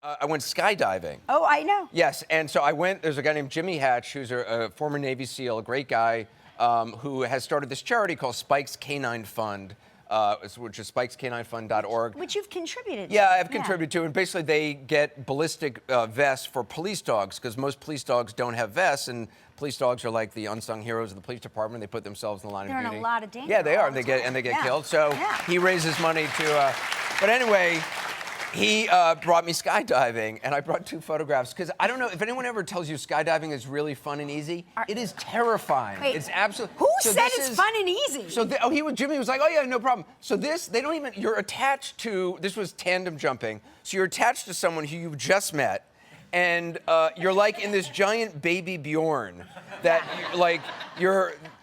I went skydiving. Oh, I know. Yes, and so I went. There's a guy named Jimmy Hatch, who's a former Navy SEAL, a great guy, who has started this charity called Spike's Canine Fund, which is spikescaninefund.org. Which you've contributed to. Yeah, I've contributed to, and basically they get ballistic vests for police dogs, because most police dogs don't have vests, and police dogs are like the unsung heroes of the police department. They put themselves in the line of duty. They're in a lot of danger. Yeah, they are. They get killed. So he raises money to. But anyway. He brought me skydiving, and I brought 2 photographs, because I don't know if anyone ever tells you skydiving is really fun and easy. It is terrifying. Wait, it's absolutely. Who said it's fun and easy? So Jimmy was like, oh yeah, no problem. So they don't even. You're attached to. This was tandem jumping. So you're attached to someone who you've just met, and you're like in this giant baby Bjorn that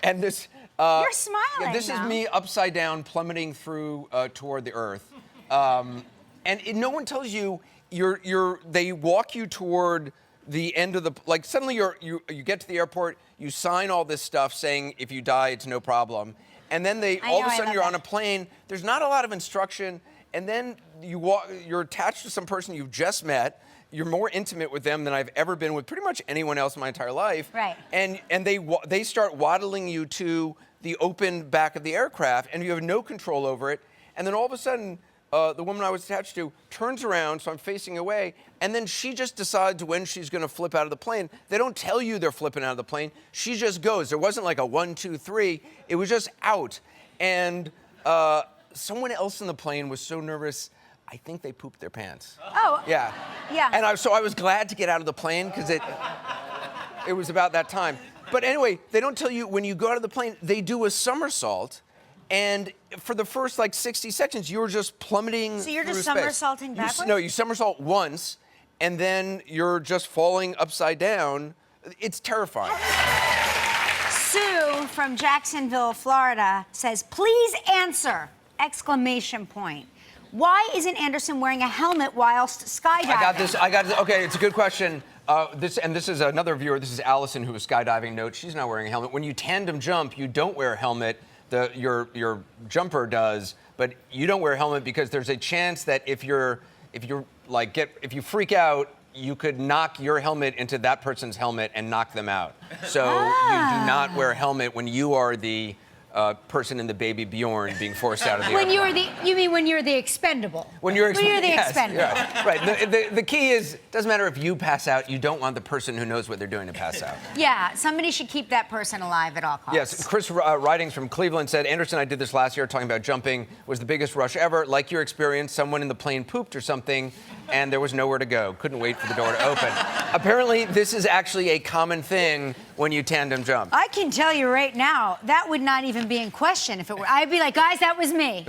and this. You're smiling. This is me upside down, plummeting through toward the earth. And no one tells you they walk you toward the end of the, like suddenly you get to the airport, you sign all this stuff saying if you die, it's no problem. And then all of a sudden you're on a plane, there's not a lot of instruction, and then you're attached to some person you've just met, you're more intimate with them than I've ever been with pretty much anyone else in my entire life. Right. And they start waddling you to the open back of the aircraft, and you have no control over it, and then all of a sudden, the woman I was attached to turns around, so I'm facing away, and then she just decides when she's going to flip out of the plane. They don't tell you they're flipping out of the plane. She just goes. There wasn't like a 1, 2, 3. It was just out. And someone else in the plane was so nervous, I think they pooped their pants. Oh. Yeah. Yeah. And so I was glad to get out of the plane, because it was about that time. But anyway, they don't tell you when you go out of the plane, they do a somersault. And for the first 60 seconds, you're just plummeting. So you're just through space. somersaulting backwards? No, you somersault once, and then you're just falling upside down. It's terrifying. Sue from Jacksonville, Florida says, "Please answer!" Exclamation point. Why isn't Anderson wearing a helmet whilst skydiving? I got this. Okay, it's a good question. This is another viewer. This is Allison, who was skydiving. Note, she's not wearing a helmet. When you tandem jump, you don't wear a helmet. Your jumper does, but you don't wear a helmet because there's a chance that if you freak out, you could knock your helmet into that person's helmet and knock them out. So you do not wear a helmet when you are the person in the baby Bjorn being forced out of the airplane. You mean when you're the expendable? When you're the expendable. Yeah, right. The key is, doesn't matter if you pass out, you don't want the person who knows what they're doing to pass out. Yeah, somebody should keep that person alive at all costs. Yes, Chris Ridings from Cleveland said, Anderson, I did this last year talking about jumping, was the biggest rush ever. Like your experience, someone in the plane pooped or something, and there was nowhere to go. Couldn't wait for the door to open. Apparently, this is actually a common thing when you tandem jump. I can tell you right now, that would not even be in question if it were. I'd be like, guys, that was me.